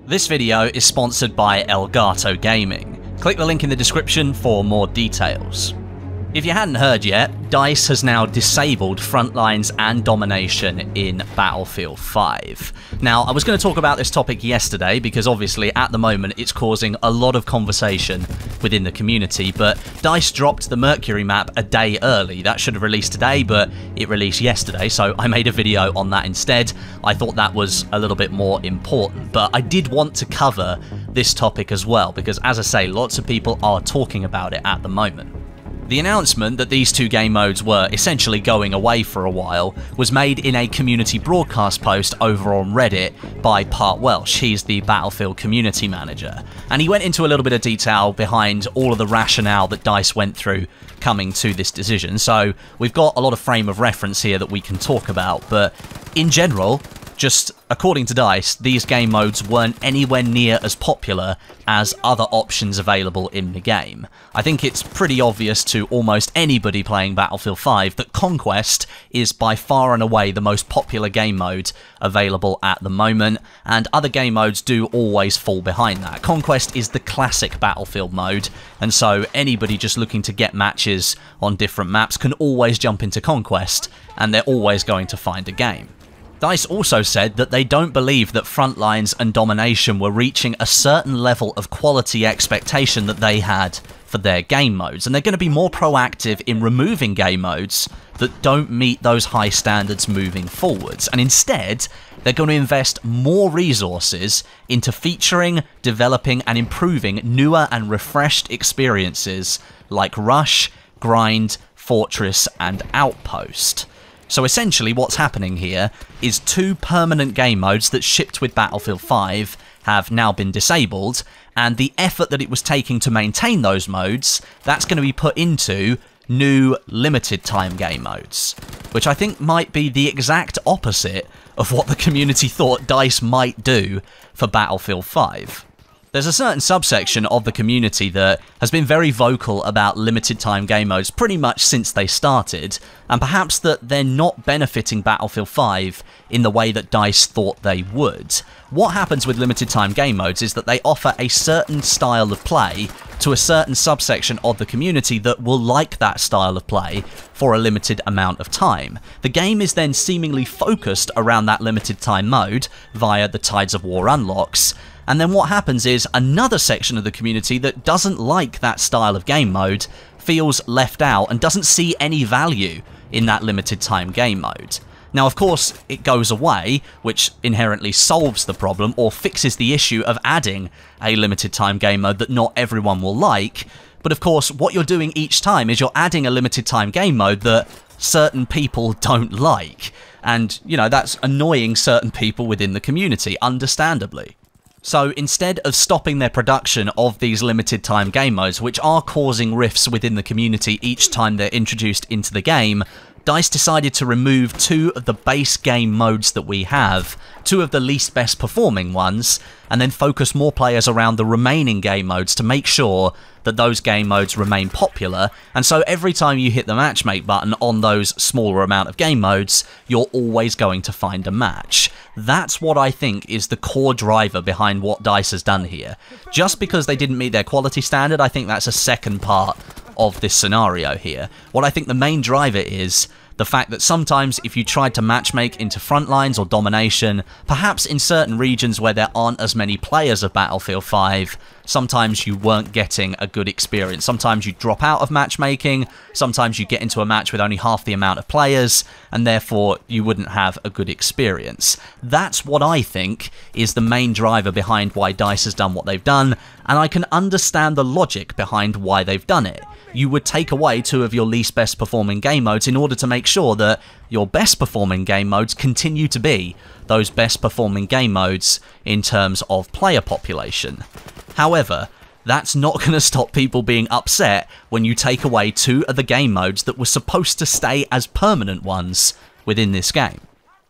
This video is sponsored by Elgato Gaming. Click the link in the description for more details. If you hadn't heard yet, DICE has now disabled Frontlines and Domination in Battlefield 5. Now, I was going to talk about this topic yesterday because obviously at the moment it's causing a lot of conversation within the community, but DICE dropped the Mercury map a day early. That should have released today, but it released yesterday, so I made a video on that instead. I thought that was a little bit more important, but I did want to cover this topic as well because, as I say, lots of people are talking about it at the moment. The announcement that these two game modes were essentially going away for a while was made in a community broadcast post over on Reddit by Part Welsh. He's the Battlefield community manager, and he went into a little bit of detail behind all of the rationale that DICE went through coming to this decision. So we've got a lot of frame of reference here that we can talk about, but in general, just according to DICE, these game modes weren't anywhere near as popular as other options available in the game. I think it's pretty obvious to almost anybody playing Battlefield 5 that Conquest is by far and away the most popular game mode available at the moment, and other game modes do always fall behind that. Conquest is the classic Battlefield mode, and so anybody just looking to get matches on different maps can always jump into Conquest, and they're always going to find a game. DICE also said that they don't believe that Frontlines and Domination were reaching a certain level of quality expectation that they had for their game modes, and they're going to be more proactive in removing game modes that don't meet those high standards moving forwards, and instead they're going to invest more resources into featuring, developing and improving newer and refreshed experiences like Rush, Grind, Fortress and Outpost. So essentially what's happening here is two permanent game modes that shipped with Battlefield 5 have now been disabled, and the effort that it was taking to maintain those modes, that's going to be put into new limited time game modes, which I think might be the exact opposite of what the community thought DICE might do for Battlefield 5. There's a certain subsection of the community that has been very vocal about limited time game modes pretty much since they started, and perhaps that they're not benefiting Battlefield 5 in the way that DICE thought they would. What happens with limited time game modes is that they offer a certain style of play to a certain subsection of the community that will like that style of play for a limited amount of time. The game is then seemingly focused around that limited time mode via the Tides of War unlocks, and then what happens is another section of the community that doesn't like that style of game mode feels left out and doesn't see any value in that limited time game mode. Now, of course, it goes away, which inherently solves the problem or fixes the issue of adding a limited time game mode that not everyone will like. But of course, what you're doing each time is you're adding a limited time game mode that certain people don't like. And, you know, that's annoying certain people within the community, understandably. So instead of stopping their production of these limited time game modes, which are causing rifts within the community each time they're introduced into the game, DICE decided to remove two of the base game modes that we have, two of the least best performing ones, and then focus more players around the remaining game modes to make sure that those game modes remain popular, and so every time you hit the matchmake button on those smaller amount of game modes, you're always going to find a match. That's what I think is the core driver behind what DICE has done here. Just because they didn't meet their quality standard, I think that's a second part of this scenario here. What I think the main driver is the fact that sometimes if you tried to matchmake into Frontlines or Domination, perhaps in certain regions where there aren't as many players of Battlefield 5, sometimes you weren't getting a good experience. Sometimes you drop out of matchmaking, sometimes you get into a match with only half the amount of players, and therefore you wouldn't have a good experience. That's what I think is the main driver behind why DICE has done what they've done, and I can understand the logic behind why they've done it. You would take away two of your least best performing game modes in order to make sure that your best performing game modes continue to be those best performing game modes in terms of player population. However, that's not going to stop people being upset when you take away two of the game modes that were supposed to stay as permanent ones within this game.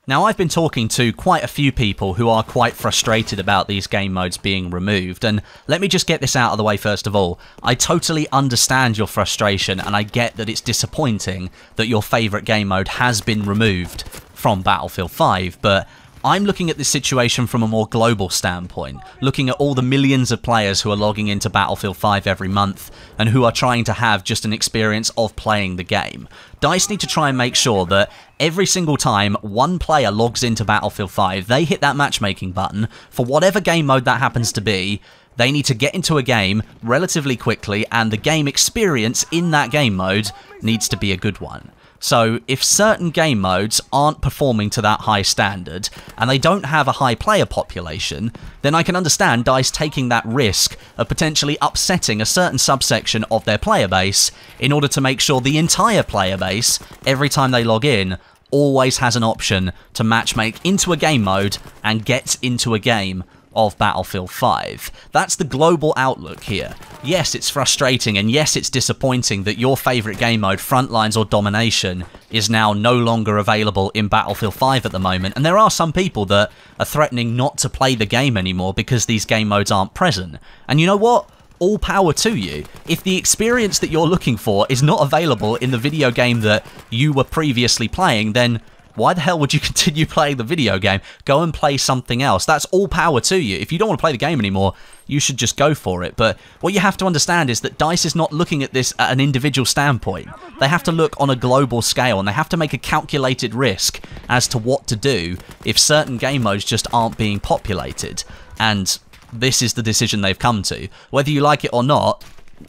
Now, I've been talking to quite a few people who are quite frustrated about these game modes being removed, and let me just get this out of the way first of all. I totally understand your frustration, and I get that it's disappointing that your favourite game mode has been removed from Battlefield 5, but I'm looking at this situation from a more global standpoint, looking at all the millions of players who are logging into Battlefield 5 every month and who are trying to have just an experience of playing the game. DICE need to try and make sure that every single time one player logs into Battlefield 5, they hit that matchmaking button for whatever game mode that happens to be. They need to get into a game relatively quickly, and the game experience in that game mode needs to be a good one. So if certain game modes aren't performing to that high standard, and they don't have a high player population, then I can understand DICE taking that risk of potentially upsetting a certain subsection of their player base in order to make sure the entire player base, every time they log in, always has an option to matchmake into a game mode and get into a game of Battlefield 5. That's the global outlook here. Yes, it's frustrating, and yes, it's disappointing that your favourite game mode, Frontlines or Domination, is now no longer available in Battlefield 5 at the moment, and there are some people that are threatening not to play the game anymore because these game modes aren't present. And you know what? All power to you. If the experience that you're looking for is not available in the video game that you were previously playing, then why the hell would you continue playing the video game? Go and play something else. That's all power to you. If you don't want to play the game anymore, you should just go for it. But what you have to understand is that DICE is not looking at this at an individual standpoint. They have to look on a global scale, and they have to make a calculated risk as to what to do if certain game modes just aren't being populated. And this is the decision they've come to. Whether you like it or not,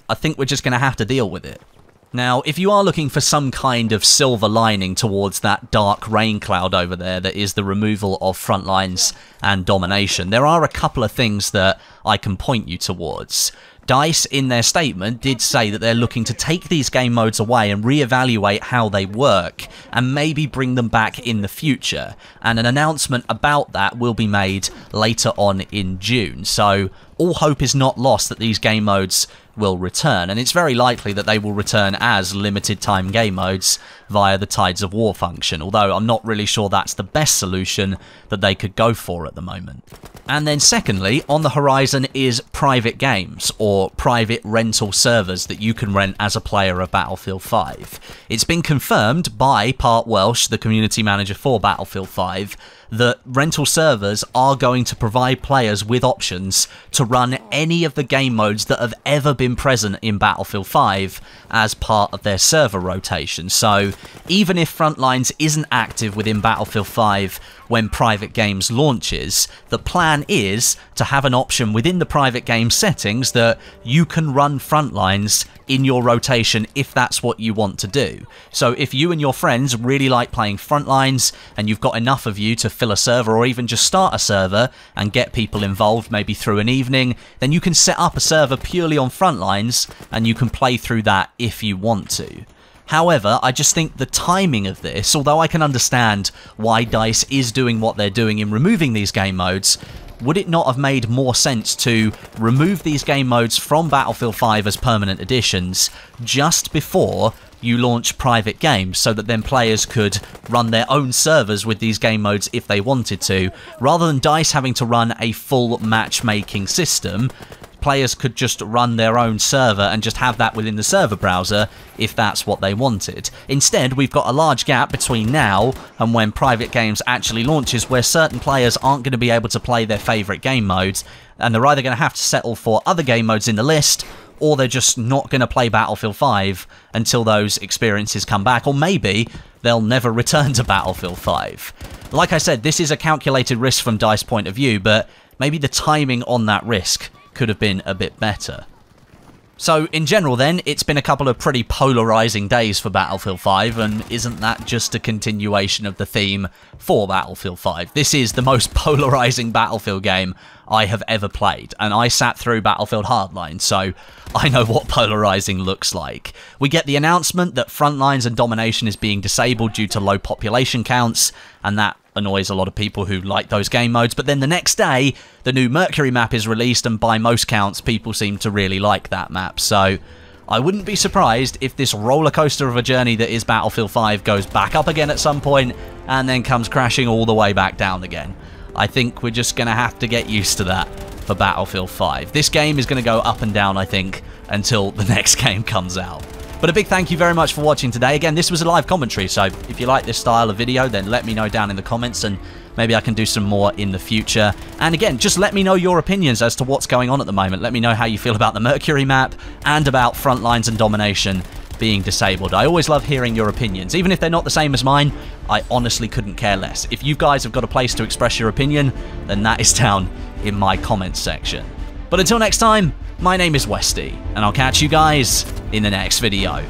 I think we're just going to have to deal with it. Now, if you are looking for some kind of silver lining towards that dark rain cloud over there that is the removal of Frontlines and Domination, there are a couple of things that I can point you towards. DICE, in their statement, did say that they're looking to take these game modes away and reevaluate how they work, and maybe bring them back in the future. And an announcement about that will be made later on in June. So all hope is not lost that these game modes will return, and it's very likely that they will return as limited time game modes via the Tides of War function, although I'm not really sure that's the best solution that they could go for at the moment. And then secondly, on the horizon is private games, or private rental servers that you can rent as a player of Battlefield 5. It's been confirmed by Part Welsh, the community manager for Battlefield 5, that rental servers are going to provide players with options to run any of the game modes that have ever been present in Battlefield 5 as part of their server rotation. So even if Frontlines isn't active within Battlefield 5 when private games launches, the plan is to have an option within the private game settings that you can run Frontlines in your rotation if that's what you want to do. So if you and your friends really like playing Frontlines and you've got enough of you to fill a server or even just start a server and get people involved maybe through an evening, then you can set up a server purely on Frontlines and you can play through that if you want to. However, I just think the timing of this, although I can understand why DICE is doing what they're doing in removing these game modes, would it not have made more sense to remove these game modes from Battlefield 5 as permanent additions just before you launch private games, so that then players could run their own servers with these game modes if they wanted to, rather than DICE having to run a full matchmaking system? Players could just run their own server and just have that within the server browser if that's what they wanted. Instead, we've got a large gap between now and when private games actually launches, where certain players aren't going to be able to play their favourite game modes, and they're either going to have to settle for other game modes in the list, or they're just not going to play Battlefield 5 until those experiences come back, or maybe they'll never return to Battlefield 5. Like I said, this is a calculated risk from DICE's point of view, but maybe the timing on that risk could have been a bit better. So in general then, it's been a couple of pretty polarising days for Battlefield 5, and isn't that just a continuation of the theme for Battlefield 5? This is the most polarising Battlefield game I have ever played, and I sat through Battlefield Hardline, so I know what polarising looks like. We get the announcement that Frontlines and Domination is being disabled due to low population counts, and that annoys a lot of people who like those game modes, but then the next day the new Mercury map is released, and by most counts people seem to really like that map. So I wouldn't be surprised if this roller coaster of a journey that is Battlefield 5 goes back up again at some point and then comes crashing all the way back down again. I think we're just going to have to get used to that for Battlefield 5. This game is going to go up and down, I think, until the next game comes out. But a big thank you very much for watching today. Again, this was a live commentary, so if you like this style of video, then let me know down in the comments, and Maybe I can do some more in the future. And again, just let me know your opinions as to what's going on at the moment. Let me know how you feel about the Mercury map and about Frontlines and Domination being disabled. I always love hearing your opinions. Even if they're not the same as mine, I honestly couldn't care less. If you guys have got a place to express your opinion, then that is down in my comments section. But until next time, my name is Westie, and I'll catch you guys in the next video.